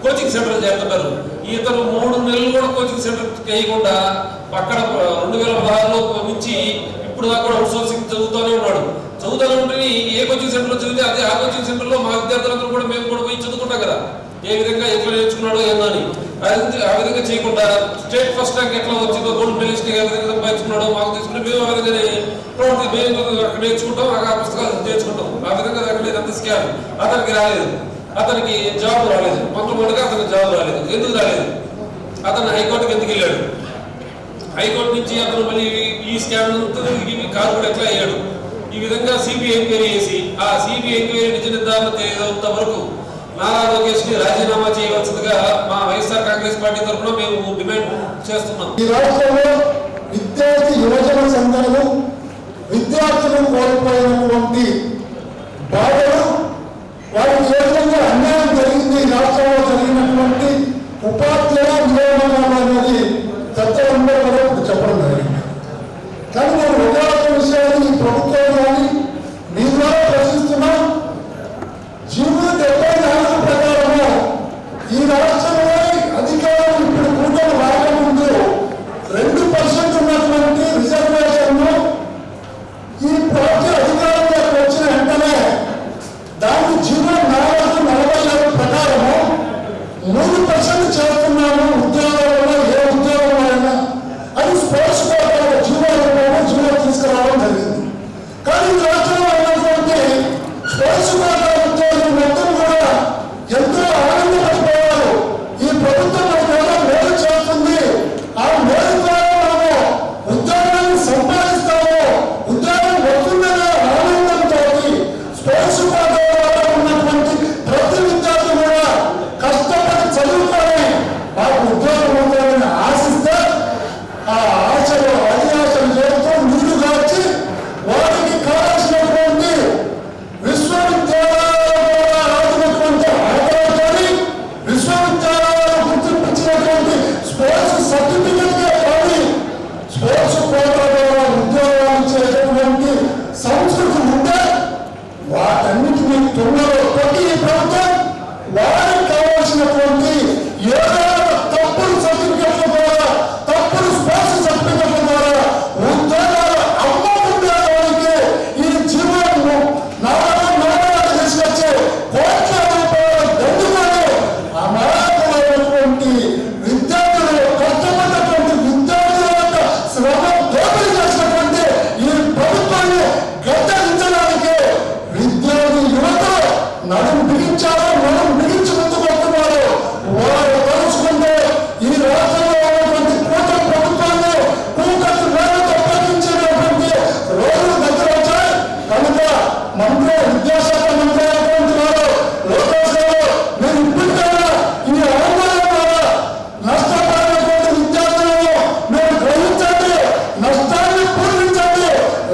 కోచింగ్ సెంటర్ చేస్తుంటారు. ఇతను 3 నెలలు కూడా కోచింగ్ సెంటర్ చేయకుండా అక్కడ 2016లో నుంచి ఇప్పుడు దాకా కూడా అవుట్ సోర్సింగ్ చదువుతూనే ఉన్నాడు. చదువుతూనే ఉంటే ఏ కోచింగ్ సెంటర్లో చదివితే అదే ఆ కోచింగ్ సెంటర్లో మా విద్యార్థులందరూ కూడా మేము కూడా పోయి చదువుకుంటాం కదా, ఏ విధంగా ఎట్లా నేర్చుకున్నాడో ఏందో అని. ఆ విధంగా చేయకుండా స్టేట్ ఫస్ట్ ర్యాంక్ ఎట్లా వచ్చిందో, గోల్డ్ మెడలిస్ట్ ఏ విధంగా సంపాదించుకున్నాడో మాకు తీసుకుని మేము ఆ విధంగానే మేము అక్కడ నేర్చుకుంటాం, ఆ పుస్తకాలు నేర్చుకుంటాం. ఆ విధంగా అంత స్కామ్. అతనికి రాలేదు, అతనికి జాబ్ రాలేదు, మొట్టమొదటిగా అతనికి జాబ్ రాలేదు. ఎందుకు రాలేదు? అతను హైకోర్టుకి ఎందుకు వెళ్ళాడు? హైకోర్టు నుంచి అతను మళ్ళీ ఈ స్కామ్ కారు కూడా ఎట్లా అయ్యాడు? ఈ విధంగా సిబిఐ ఎంక్వైరీ చేసి ఆ సిబిఐ ఎంక్వైరీ నిజ నిర్ధారణ తెలియనంత వరకు నారా లోకేష్ ని రాజీనామా చేయవలసిందిగా మా వైఎస్ఆర్ కాంగ్రెస్ పార్టీ తరఫున మేము డిమాండ్ చేస్తున్నాం. ఈ రాష్ట్రంలో విద్యార్థి యువజన సంఘాలు విద్యార్థులు కోల్పోయినటువంటి బాధలు, వారికి ఏ విధంగా అన్యాయం జరిగింది, ఈ రాష్ట్రంలో జరిగినటువంటి ఉపాధ్యాయ నియామకాలు అనేది చర్చలందరూ కూడా చెప్పడం జరిగింది. కానీ నేను విద్యార్థుల విషయాన్ని ఈ ప్రభుత్వం కానీ మీ ద్వారా ప్రశ్నిస్తున్నాం. జీవో 74 ప్రకారము ఈ రాష్ట్రంలో అధికారులు ఇప్పుడు కూటమి రాకముందు 2% ఉన్నటువంటి రిజర్వేషన్ ఈ పార్టీ అధికారంలోకి వచ్చిన వెంటనే దాన్ని జీవో 447 ప్రకారము 3% చేస్తున్నాము ఉద్యోగాలలో, ఏ ఉద్యోగంలో అయినా అని స్పోర్ట్స్ కోటాలో జీవో తీసుకురావడం జరిగింది. కానీ ఈ రాష్ట్రంలో ఉన్నటువంటి స్పోర్ట్స్ కోటా ఉద్యోగులు మొత్తం కూడా ఎంతో ఆనందపడిపోయారు. ఈ ప్రభుత్వం ఏదో మేలు చేస్తుంది, ఆ మేలు ద్వారా మనము ఉద్యోగాన్ని సంపాదిస్తాము, ఉద్యోగం వస్తుందనే ఆనందంతో స్పోర్ట్స్ కోటాలో ఉన్నటువంటి ప్రతి విద్యార్థి కూడా కష్టపడి చదువుకొని మాకు ఉద్యోగం ఉంటుందని ఆశిస్తే ఆ ఆశలు అడియాశలు చేస్తూ నీరు కాచి వారికి కావాల్సినటువంటి విశ్వవిద్యాలయాలటువంటి ఆధారాన్ని విశ్వవిద్యాలయాలు గుర్తింపించినటువంటి స్పోర్ట్స్ సర్టిఫికెట్ కానీ స్పోర్ట్స్ కోటా ద్వారా ఉద్యోగాలు ఇచ్చేటటువంటి సంస్కృతి ఉంటే వాటన్నిటినీ తుమ్మలో కొట్టి ఈ ప్రభుత్వం వారికి కావాల్సినటువంటి ఏదైనా తప్పుడు సర్టిఫికెట్ల ద్వారా, తప్పుడు స్పోర్ట్స్ సర్టిఫికెట్ల ద్వారా ఉద్యోగాలు అమ్మకుండేవారికి ఈ జీవనము నారాయణ తీసుకొచ్చే కోట్ల రూపాయల దండుకొని అమాయకులైనటువంటి విద్యార్థులు, కష్టపడినటువంటి విద్యార్థుల యొక్క శ్రమ దోపిడీ చేసినటువంటి ఈ ప్రభుత్వాన్ని గద్దెదించడానికి విద్యార్థి యువత నడుము బిగించారు, నడుము బిగించి ముందుకు వస్తున్నారు. వారు తలుచుకుంటే ఈ రాష్ట్రంలో ఉన్నటువంటి కూటమి ప్రభుత్వాన్ని కూటమి వేలతో తగ్గించేటటువంటి రోజులు దగ్గర వచ్చాయి. కనుక మంత్రి, విద్యాశాఖ మంత్రి అయినటువంటి వారు లోకేష్ గారు, మీరు ఇప్పటికైనా ఈ ఆందోళన ద్వారా నష్టపోయినటువంటి విద్యార్థులను మీరు గ్రహించండి, నష్టాన్ని పూరించండి.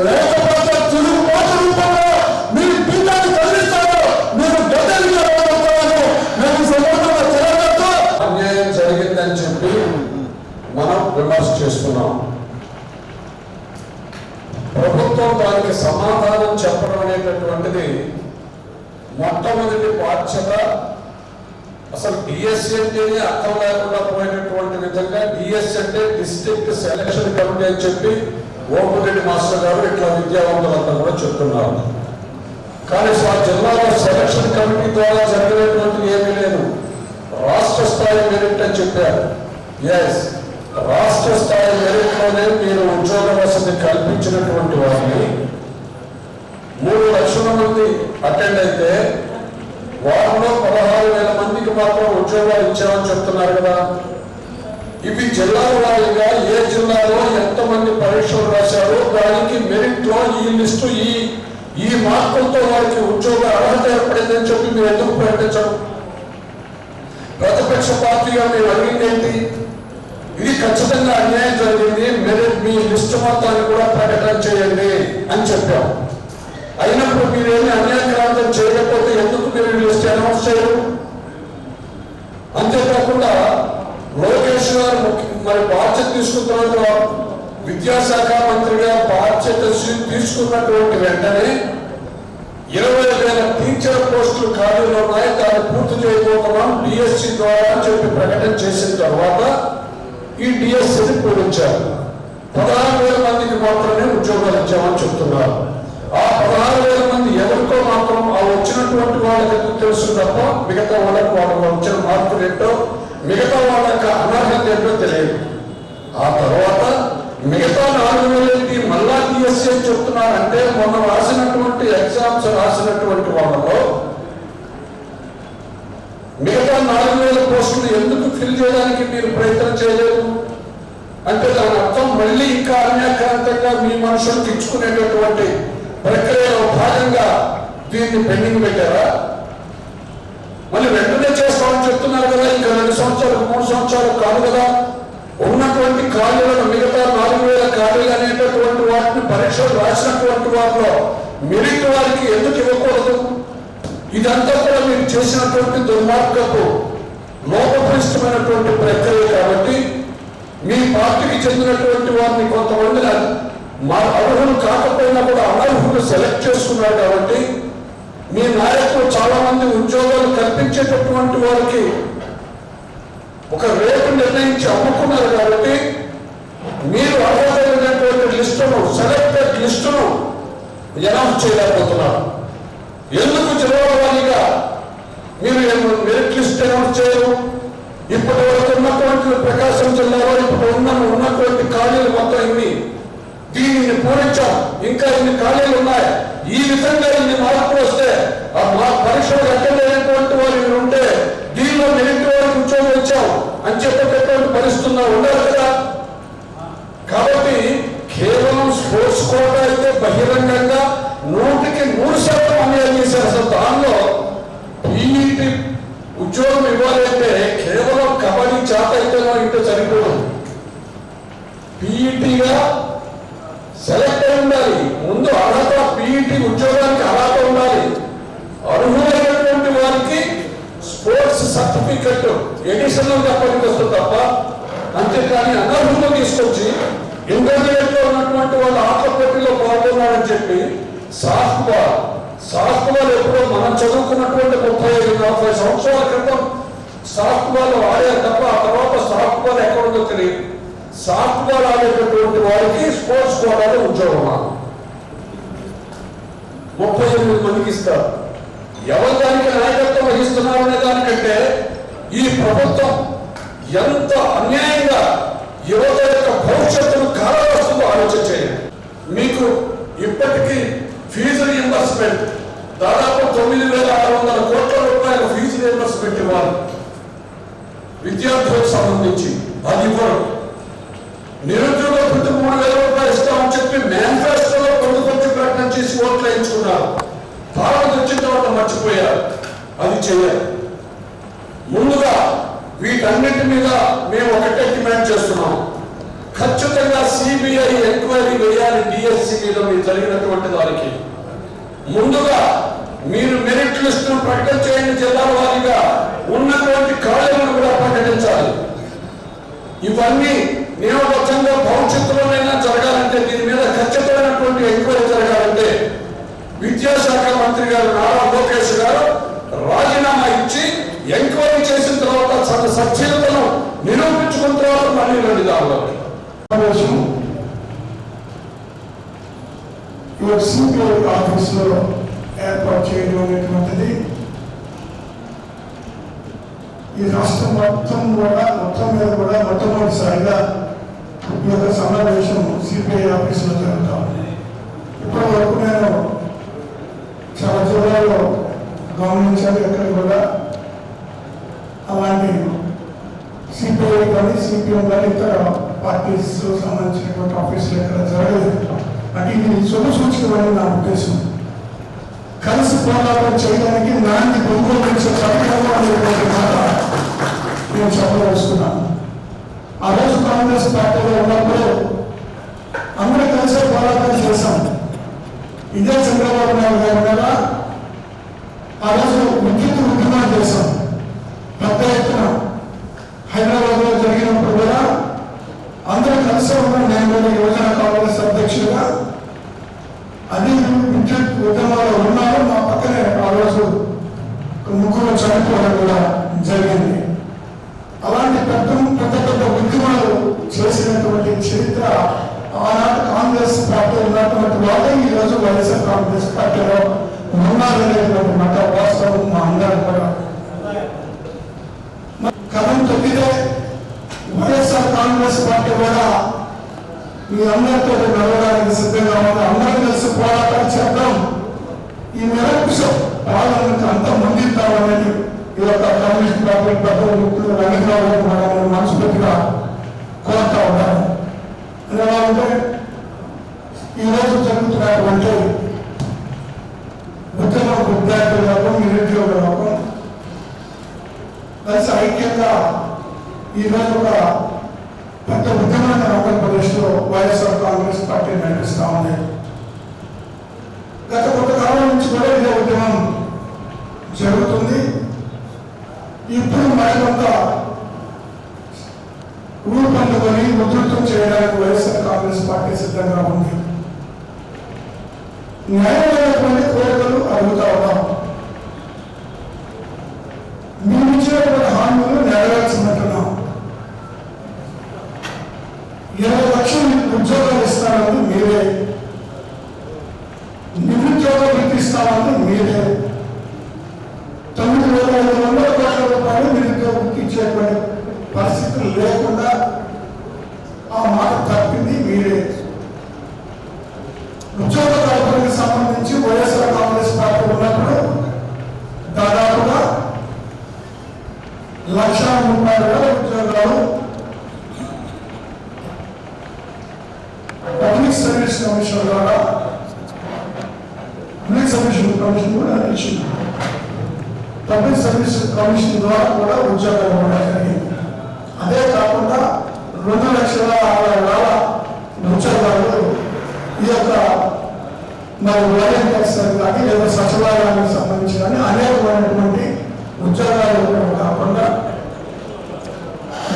లేకపోతే తిరుగుబాటు రూపంలో మీరు పీఠాన్ని కదిలిస్తారు, మీరు గద్దెలుగా రాబోతారని మేము సందర్భంగా తెలియజేస్తూ అన్యాయం జరిగిందని చెప్పి మనం విమర్శ చేస్తున్నాం. ప్రభుత్వం దానికి సమాధానం చెప్పడం అనేటటువంటిది మొట్టమొదటి బాధ్యత అసలు డిఎస్సి అంటేనే అర్థం లేకుండా పోయినటువంటి విధంగా డిఎస్సి అంటే డిస్ట్రిక్ట్ సెలక్షన్ కమిటీ అని చెప్పి ఓపిరెడ్డి మాస్టర్ గారు ఇట్లా విద్యావంతులంతా కూడా చెప్తున్నారు. కానీ జిల్లాలో సెలక్షన్ కమిటీ ద్వారా జరిగినటువంటి ఏమీ లేదు. రాష్ట్ర స్థాయి మెరిట్ అని చెప్పారు. ఎస్, రాష్ట్ర స్థాయి మెరిట్లోనే మీరు ఉద్యోగ వసతి కల్పించినటువంటి వారిని 3 లక్షల మంది అటెండ్ అయితే వారిలో 16,000 మందికి మాత్రం ఉద్యోగాలు ఇచ్చామని చెప్తున్నారు కదా. ఇవి జిల్లాల వారీగా ఏ జిల్లాలో ఎంతమంది పరీక్షలు రాశారో దానికి మెరిట్ లో ఈ లిస్టు ఈ మార్కులతో వారికి ఉద్యోగ అర్హత ఏర్పడిందని చెప్పి మీరు ఎందుకు ప్రకటించరు? ప్రతిపక్ష పార్టీగా మీరు అడిగింది ఏంటి? ఇది ఖచ్చితంగా అన్యాయం జరిగింది, మెరిట్ మీ లిస్టు మొత్తాన్ని కూడా ప్రకటన చేయండి అని చెప్పాం. అయినప్పుడు మీరేమి అన్యాయక్రాంతం చేయకపోతే ఎందుకు మీరు లిస్ట్ అనౌన్స్ చేయరు? అంతేకాకుండా లోకేష్ గారు మరి బాధ్యత తీసుకున్న తర్వాత విద్యాశాఖ మంత్రిగా బాధ్యత తీసుకున్నటువంటి వెంటనే 20,000 టీచర్ పోస్టులు ఖాళీలు ఉన్నాయి, దాన్ని పూర్తి చేయబోతున్నాం డిఎస్సి ద్వారా అని చెప్పి ప్రకటన చేసిన తర్వాత ఈ డిఎస్సిని పూరించారు. 16,000 మందికి మాత్రమే ఉద్యోగాలు ఇచ్చామని చెప్తున్నారు. ఆ 16,000 మంది ఎవరికో మాత్రం ఆ వచ్చినటువంటి వాళ్ళకి తెలుసు తప్ప మిగతా వాళ్ళకి వాళ్ళకి వచ్చిన మార్కులు ఏంటో, మిగతా వాళ్ళకి అనర్హత ఏంటో తెలియదు. ఆ తర్వాత మిగతా 4,000 మళ్ళా డిఎస్సి అని చెప్తున్నారంటే మొన్న రాసినటువంటి ఎగ్జామ్స్ రాసినటువంటి వాళ్ళలో మిగతా 4,000 పోస్టులు ఎందుకు ఫిల్ చేయడానికి మీరు ప్రయత్నం చేయలేదు అంటే దాని అర్థం మళ్ళీ ఇంకా అన్యాయకాంతంగా మీ మనుషులకు ఇచ్చుకునేటటువంటి ప్రక్రియలో భాగంగా దీన్ని పెండింగ్ పెట్టారా? మళ్ళీ వెంటనే చేస్తామని చెప్తున్నారు కదా. ఇంకా 2 సంవత్సరాలు 3 సంవత్సరాలు కాదు కదా. ఉన్నటువంటి ఖాళీలను మిగతా 4,000 ఖాళీలు అనేటటువంటి వాటిని పరీక్షలు రాసినటువంటి వాటిలో మెరిట్ వారికి ఎందుకు ఇవ్వకూడదు? ఇదంతా కూడా మీరు చేసినటువంటి దుర్మార్గపు లోపభూయిష్టమైనటువంటి ప్రక్రియ కాబట్టి మీ పార్టీకి చెందినటువంటి వారిని కొంతమంది మా అర్హులు కాకపోయినా కూడా అనర్హులు సెలెక్ట్ చేసుకున్నారు కాబట్టి మీ నాయకులు చాలా మంది ఉద్యోగాలు కల్పించేటటువంటి వారికి ఒక రేటు నిర్ణయించి అమ్ముకున్నారు కాబట్టి మీరు అర్హతైనటువంటి లిస్టును సెలెక్టెడ్ లిస్టును అనౌన్స్ చేయలేకపోతున్నారు. ఎందుకు జిల్లాల వారీగా మీరు మెరిట్ లిస్ట్ అనౌన్స్ చేయరు? ఇప్పటి వరకు ఉన్నటువంటి ప్రకాశం జిల్లాలో ఇప్పుడు ఉన్నటువంటి ఖాళీలు మొత్తం ఇన్ని, దీనిని పూరించాం, ఇంకా ఇన్ని ఖాళీలు ఉన్నాయి. ఈ విధంగా ఇన్ని మార్పులు వస్తే ఆ పరీక్షలు ఎక్కడైనటువంటి వారు ఉంటే దీనిలో మెరిట్ వారికి ఉద్యోగం ఇచ్చాం అని చెప్పేటటువంటి పరిస్థితుల్లో ఉండాలి కదా. కాబట్టి కేవలం స్పోర్ట్స్ కోటా అయితే బహిరంగంగా 100% అన్యాయం చేశారు. అసలు దానిలో పీఈటీ ఉద్యోగం ఇవ్వాలంటే కేవలం కబడ్డీ చేత అయితేనో ఇంటే సరిపోదు. పీఈటీగా సెలెక్ట్ అయి ఉండాలి. ముందు అర్హత పీఈటీ ఉద్యోగానికి అర్హత ఉండాలి. అర్హులైనటువంటి వారికి స్పోర్ట్స్ సర్టిఫికెట్ ఎడిషనల్ గా పనికొస్తుంది తప్ప అంతేకాని అనర్హులు తీసుకొచ్చి ఇంటర్మీడియట్ లో ఉన్నటువంటి వాళ్ళు ఆటల పోటీలో పాల్గొన్నారని చెప్పి సాఫ్ట్ బాల్ ఎప్పుడో మనం చదువుకున్నటువంటి 35-40 సంవత్సరాల క్రితం సాఫ్ట్ బాల్ ఆడారు తప్ప ఆ తర్వాత సాఫ్ట్ బాల్ ఎక్కడుందో తెలియదు. సాఫ్ట్ బాల్ ఆడేటటువంటి వారికి స్పోర్ట్స్ కోటాలో ఉద్యోగమా 38 మందికి ఇస్తారు. ఎవరు దానికి నాయకత్వం వహిస్తున్నారు అనే దానికంటే ఈ ప్రభుత్వం ఎంత అన్యాయంగా యువత యొక్క భవిష్యత్తును కాలవస్తుందో ఆలోచన చేయండి. మీకు ఇప్పటికీ ఫీజు రీయింబర్స్మెంట్ దాదాపు 9,600 కోట్ల రూపాయల ఫీజు రీయింబర్స్మెంట్ ఇవ్వాలి విద్యార్థులకు సంబంధించి, అది ఇవ్వరు. నిరుద్యోగ వృత్తి 3,000 రూపాయలు ఇస్తామని చెప్పి మేనిఫెస్టోలో కొంచెం ప్రకటన చేసి ఓట్లు వేయించుకున్నారు. భారత్ వచ్చిన తర్వాత మర్చిపోయారు, అది చేయాలి. ముందుగా వీటన్నిటి మీద మేము ఒకటే డిమాండ్ చేస్తున్నాం. ఖచ్చితంగా సిబిఐ ఎంక్వైరీ వేయాలి డిఎస్సి మీద మీరు జరిగినటువంటి దానికి. ముందుగా మీరు మెరిట్ లిస్టును ప్రకటన చేయండి. జిల్లాల వారీగా ఉన్నటువంటి ఖాళీలను కూడా ప్రకటించాలి. ఇవన్నీ నియమబద్ధంగా భవిష్యత్తులోనైనా జరగాలంటే, దీని మీద ఖచ్చితమైనటువంటి ఎంక్వైరీ జరగాలంటే విద్యాశాఖ మంత్రి గారు నారా లోకేష్ గారు గారు రాజీనామా ఇచ్చి ఎంక్వైరీ చేసిన తర్వాత తన సత్యతను నిరూపించుకున్న తర్వాత మళ్ళీ రండి దానిలోకి. సిపిఐ ఆఫీసులో ఏర్పాటు చేయడం అనేటువంటిది ఈ రాష్ట్రం మొత్తం మీద కూడా మొట్టమొదటిసారిగా ఈ యొక్క సమావేశం సిపిఐ ఆఫీసులో జరుగుతా ఉంది. ఇప్పటి వరకు నేను చాలా జిల్లాలో గమనించాను, ఎక్కడ కూడా అలాంటి సిపిఐ కానీ సిపిఎం కానీ ఇతర పార్టీస్ సంబంధించినటువంటి ఆఫీసులు ఎక్కడ జరగలేదు. అంటే ఇది శుభసూచకమని నా ఉద్దేశం. కలిసి పోరాటం చేయడానికి నాంది పొందుకోవలసిన కార్యక్రమం అనేటువంటి మాట నేను చెప్పదలుచుకున్నాను. ఆ రోజు కాంగ్రెస్ పార్టీలో ఉన్నప్పుడు అందరూ కలిసే పోరాటం చేశాం. ఇదే చంద్రబాబు నాయుడు గారి మీద ఆ రోజు విద్యుత్ ఉద్యమాలు చేశాం. పెద్ద ఎత్తున హైదరాబాద్లో జరిగినప్పుడు కూడా అందరూ కలిసే ఉన్నాం. నేను కూడా యువజన కాంగ్రెస్ అధ్యక్షుడిగా అన్ని విద్యుత్ ఉద్యమాలు ఉన్నారు. మా పక్కనే ఆ రోజు ముగ్గురు చనిపోవడం కూడా జరిగింది. అలాంటి పెద్ద ఉద్యమాలు చేసినటువంటి చరిత్ర ఆనాటి కాంగ్రెస్ పార్టీ ఉన్నటువంటి వాళ్ళే ఈ రోజు వైఎస్ఆర్ కాంగ్రెస్ పార్టీలో ఉన్నారనేటువంటి మాట వాస్తవం మా అందరం కూడా. కథం తొక్కితే వైఎస్ఆర్ కాంగ్రెస్ పార్టీ కూడా మీ అందరితో నడవడానికి సిద్ధంగా ఉంది. అందరం కలిసి పోరాటం చేద్దాం. ఈ నిరంకుశం పాలనకు అంత ముందుతామనేది ఈ యొక్క కమ్యూనిస్ట్ పార్టీ పెద్ద వ్యక్తులు రంగరావు మనస్ఫూర్తిగా కోరుతా ఉన్నాను. ఎలా ఉంటే ఈరోజు జరుగుతున్నటువంటి ఉద్యమ విద్యార్థుల లోపం, నిరుద్యోగ లోపం కలిసి ఐక్యంగా ఈరోజు ఒక పెద్ద ఉద్యమాన్ని ఆంధ్రప్రదేశ్లో వైఎస్ఆర్ కాంగ్రెస్ పార్టీ నడిపిస్తా ఉంది. గత కొంతకాలం నుంచి కూడా ఇదే ఉద్యమం జరుగుతుంది. ఇప్పుడు మరికొంత రూపొందుకొని ఉధృతం చేయడానికి వైఎస్ఆర్ కాంగ్రెస్ పార్టీ సిద్ధంగా ఉంది. న్యాయమైనటువంటి కోరికలు అడుగుతా ఉన్నాం. మేము ఇచ్చినటువంటి హామీలు నెరవేర్చమంటున్నాం. 20 లక్షలు ఉద్యోగాలు ఇస్తామని మీరే, నిరుద్యోగం ఇప్పిస్తామని మీరే, 9,500 కోట్ల రూపాయలు నిరుద్యోగం ఇచ్చేటువంటి పరిస్థితులు లేకుండా ఆ మాట తప్పింది మీరే. ఉద్యోగ కల్పనకు సంబంధించి వైఎస్ఆర్ కాంగ్రెస్ పార్టీ ఉన్నప్పుడు దాదాపుగా 1,30,000 ఉద్యోగాలు పబ్లిక్ సర్వీస్ కమిషన్ ద్వారా, పబ్లిక్ సర్వీస్ కమిషన్ కూడా ఇచ్చింది. పబ్లిక్ సర్వీస్ కమిషన్ ద్వారా కూడా ఉద్యోగాలు ఇవ్వడం జరిగింది. అదే కాకుండా 2,60,000 ఉద్యోగాలు ఈ యొక్క మరి వాలంటీర్స్ కానీ లేదా సచివాలయానికి సంబంధించి కానీ అనేకమైనటువంటి ఉద్యోగాలు కాకుండా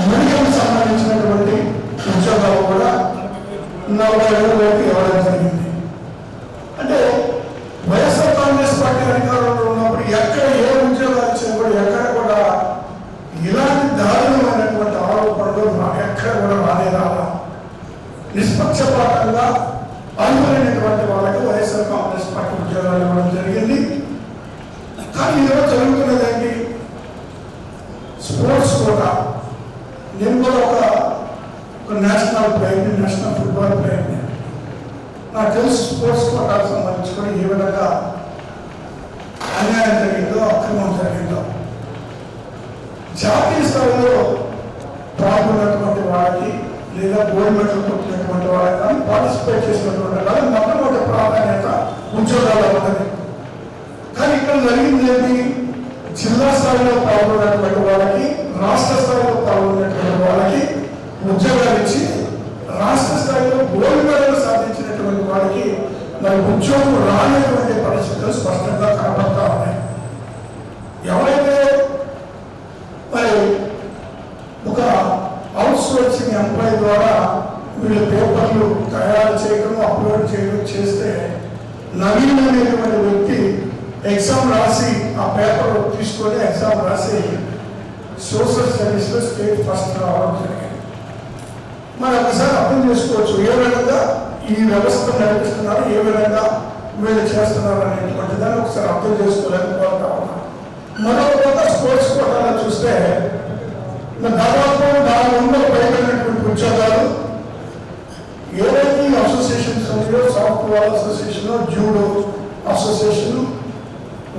మెడికల్కి సంబంధించినటువంటి ఉద్యోగాలు కూడా 40,000 ఇవ్వడం జరిగింది. అంటే వైఎస్ఆర్ కాంగ్రెస్ పార్టీ అధికారంలో ఉన్నప్పుడు ఎక్కడ ఏ ఉద్యోగాలు ఇచ్చినా కూడా ఎక్కడ కూడా ఇలాంటి దారుణమైనటువంటి ఆరోపణలు ఎక్కడ కూడా రాలేదా. నిష్పక్షపాతంగా అనుకునేటువంటి వాళ్ళకి వైఎస్ఆర్ కాంగ్రెస్ పార్టీ ఉద్యోగాలు ఇవ్వడం జరిగింది. కానీ ఈరోజు జరుగుతున్నది ఏంటి? Sports quota. నేను కూడా ఒక నేషనల్ ప్లేయర్ని, నేషనల్ ఫుట్బాల్ ప్లేయర్ని. నాకు తెలుసు స్పోర్ట్స్ కోటాకు సంబంధించి కూడా ఏ విధంగా అన్యాయం జరిగిందో, అక్రమం జరిగిందో. జాతీయ స్థాయిలో పాల్గొన్నటువంటి వాళ్ళకి లేదా గోల్డ్ మెడల్ కొట్టినటువంటి వాళ్ళకి కానీ పార్టిసిపేట్ చేసినటువంటి వాళ్ళకి మొట్టమొదటి ప్రాధాన్యత ఉద్యోగాలు ఉంటుంది. కానీ ఇక్కడ జరిగింది ఏంటి? జిల్లా స్థాయిలో పాల్గొన్నటువంటి వాళ్ళకి, రాష్ట్ర స్థాయిలో పాల్గొన్నటువంటి వాళ్ళకి ఉద్యోగాలు ఇచ్చి రాష్ట్ర స్థాయిలో గోల్డ్ మెడల్ సాధించినటువంటి వాళ్ళకి మరి ఉద్యోగం రానటువంటి పరిస్థితులు స్పష్టంగా కనబడతా ఉన్నాయి. ఎవరైతే మరి ఒక అవుట్సోర్సింగ్ ఎంప్లాయీ ద్వారా వీళ్ళు పేపర్లు తయారు చేయడం, అప్లోడ్ చేయడం చేస్తే నవీన్ అనేటువంటి వ్యక్తి ఎగ్జామ్ రాసి ఆ పేపర్ తీసుకొని ఎగ్జామ్ రాసి సోషల్ సర్వీస్లో స్టేట్ ఫస్ట్ రావడం జరిగింది. మరి ఒకసారి అర్థం చేసుకోవచ్చు ఏ విధంగా ఈ వ్యవస్థ నడిపిస్తున్నారు, ఏ విధంగా వీళ్ళు చేస్తున్నారు అనేటువంటి దాన్ని ఒకసారి అర్థం చేసుకోలేకపోతా ఉన్నాం. మరొక కొత్త స్పోర్ట్స్ కోటాలో చూస్తే దాదాపు 400 పైనటువంటి ఉద్యోగాలు ఏదైతే అసోసియేషన్స్ ఉన్నాయో, సాఫ్ట్వేర్ అసోసియేషన్, జూడో అసోసియేషన్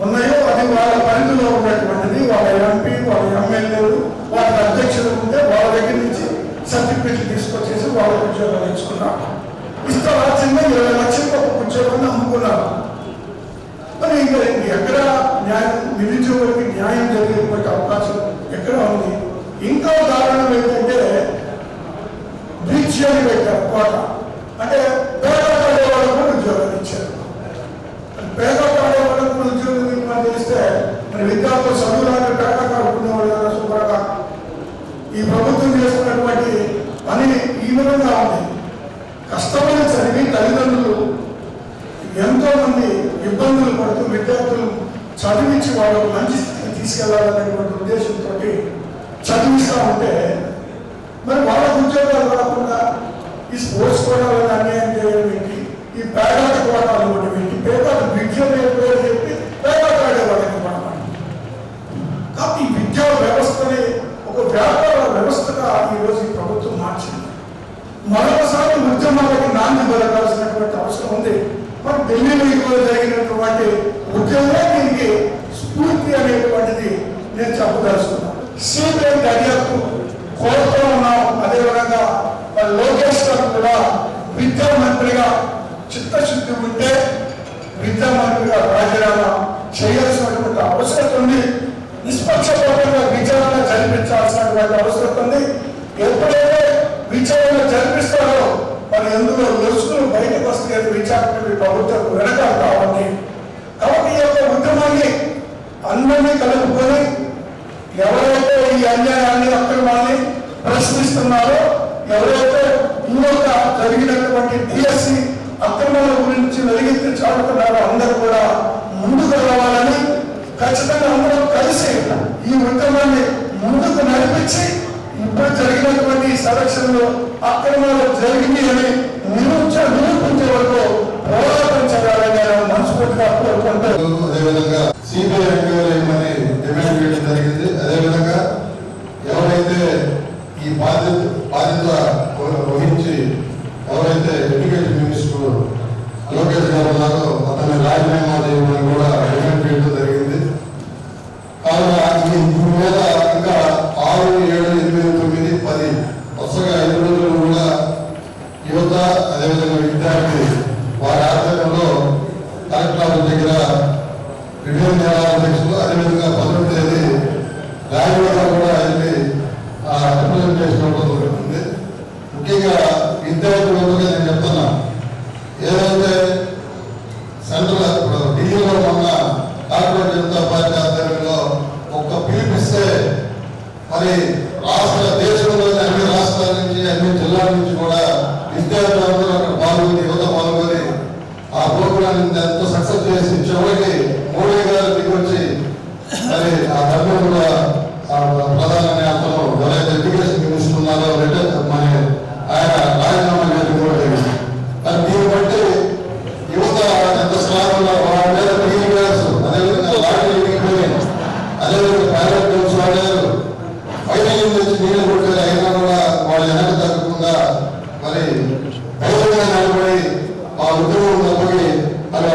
ఉన్నాయో అది వాళ్ళ పరిధిలో ఉన్నటువంటిది. వాళ్ళ ఎంపీ, వాళ్ళ ఎమ్మెల్యేలు, వాళ్ళ అధ్యక్షులు ఉంటే వాళ్ళ దగ్గర నుంచి సర్టిఫికెట్లు తీసుకొచ్చేసి వాళ్ళ ఉద్యోగాలు ఇచ్చుకున్నారు. ఇస్తే చిన్న 20 లక్షలకు ఒక ఉద్యోగాన్ని అమ్ముకున్నారు. మరి ఇంకా ఎక్కడ న్యాయం, నిరుద్యోగులకి న్యాయం జరిగేటువంటి అవకాశం ఎక్కడ ఉంది? ఇంకా దారుణం ఏంటంటే బ్రిడ్జ్ అని పెట్టారు కోట, అంటే పేదవాడే వాళ్ళకు ఉద్యోగాలు ఇచ్చారు. పేదవాడే వాళ్ళకు ఉద్యోగం ఇవ్వమని తెలిస్తే మరి విద్యార్థులు చదువులాగా పేదవాడుకునేవాళ్ళు కదా శుభ్రంగా. ఈ ప్రభుత్వం చేస్తున్నటువంటి పని ఈ విధంగా ఉంది. కష్టపడి చదివి తల్లిదండ్రులు ఎంతో మంది ఇబ్బందులు పడుతూ విద్యార్థులు చదివించి వాళ్ళకు మంచి స్థితికి తీసుకెళ్లాలనేటువంటి ఉద్దేశంతో చదివిస్తూ ఉంటే మరి వాళ్ళకు ఉద్యోగాలు రాకుండా ఈ స్పోర్ట్స్ కోటాలను అన్యాయం చేయడం ఏంటి? ఈ పేదాట కోటాలు ఇవ్వడం ఏంటి? పేదాట విద్య పేరు చెప్పి పేదాట ఆడేవాళ్ళకి మనం. కాబట్టి ఈ విద్యా వ్యవస్థని ఒక వ్యాపార వ్యవస్థగా ఈరోజు ఈ ప్రభుత్వం మార్చింది. మరొకసారి ఉద్యమాలకి నాంది పలకాల్సినటువంటి అవసరం ఉంది. మరి ఢిల్లీలో ఇటీవల జరిగినటువంటి ఉద్యమమే దీనికి స్ఫూర్తి అనేటువంటిది నేను చెప్పదలుచుకున్నాను. సిబిఐ దర్యాప్తు కోరుతూ ఉన్నాం. అదేవిధంగా లోకేష్ గారు కూడా విద్యా మంత్రిగా చిత్తశుద్ధి ఉంటే విద్యా మంత్రిగా రాజీనామా చేయాల్సినటువంటి అవసరం ఉంది. నిష్పక్షపాతంగా విచారణ జరిపించాల్సినటువంటి అవసరం ఉంది. ఎప్పుడైతే విచారణ జరిపిస్తారో మరి ఎందులో లొసుకులు బయటకు వస్తే విచారణ ప్రభుత్వం వెనకాల కావాలి. కాబట్టి ఈ యొక్క ఉద్యమాన్ని అందరినీ కలుపుకొని ఎవరైతే ఈ అన్యాయాన్ని అక్రమాన్ని ప్రశ్నిస్తున్నారో, ఎవరైతే ఇంకొక జరిగినటువంటి డిఎస్సి అక్రమాల గురించి వెలిగెత్తి చాటుతున్నారో అందరూ కూడా ముందుకు రావాలని, ఖచ్చితంగా అందరూ కలిసి ఈ ఉద్యమాన్ని ముందుకు నడిపించి ఇప్పుడు జరిగినటువంటి సెలక్షన్లో అక్రమాలు జరిగింది అని నిరూపించే వరకు పోరాటం చేయాలని నేను మనస్ఫూర్తిగా కోరుకుంటాను. అదేవిధంగా సిబిఐ ఎంక్వైరీ డిమాండ్ చేయడం జరిగింది. అదేవిధంగా ఎవరైతే ఈ బాధ్యత వహించి ఎవరైతే ఎడ్యుకేషన్ మినిస్టర్ లోకేష్ గారు ఉన్నారో అతన్ని రాజీనామా చేయమని కూడా డిమాండ్ చేయడం జరిగింది. కావున దీని మీద ఇంకా 6, 7, 8, 9, 10 వరుసగా 5 రోజులు కూడా యువత అదేవిధంగా విద్యార్థి వారి ఆధ్వర్యంలో కలెక్టర్ ఆఫీస్ దగ్గర వివిధ న్యాయాల అధ్యక్షులు, అదేవిధంగా 10వ తేదీ రాజీనామా కూడా వెళ్ళి రిప్రజెంటేషన్ ఇవ్వడం జరుగుతుంది. ముఖ్యంగా విద్యార్థులకు నేను చెప్తున్నా, ఏదైతే సెంట్రల్ ఢిల్లీలో మొన్న భారతీయ జనతా పార్టీ ఆధ్వర్యంలో ఒక్క పిలిపిస్తే మరి దేశంలోని అన్ని రాష్ట్రాల నుంచి, అన్ని జిల్లాల నుంచి కూడా విద్యార్థులందరూ అక్కడ పాల్గొని, యువత పాల్గొని ఆ ప్రోగ్రాం ఎంతో సక్సెస్ చేసి చివరికి మోడీ గారు దిగొచ్చి మరి ఆ ధర్మంలో ప్రధాన నేతలు ఎవరైతే ఎడ్యుకేషన్ మినిస్టర్ ఉన్నారో ఆయన రాజీనామా చేయడం కూడా జరిగింది. మరి దీన్ని బట్టి యువత ఎంత స్ట్రాంగ్ వాళ్ళ మీద టీఆర్ఎస్ అదేవిధంగా లాటరీ ఎగిరిపోయి అదేవిధంగా ప్రైవేట్ జోన్స్ వాడారు, ఫైనల్ నుంచి నీళ్ళు కొట్టారు. అయినా కూడా వాళ్ళు వెనక తగ్గకుండా మరి ధైర్యంగా నిలబడి ఆ ఉద్యోగం తప్పకి మరి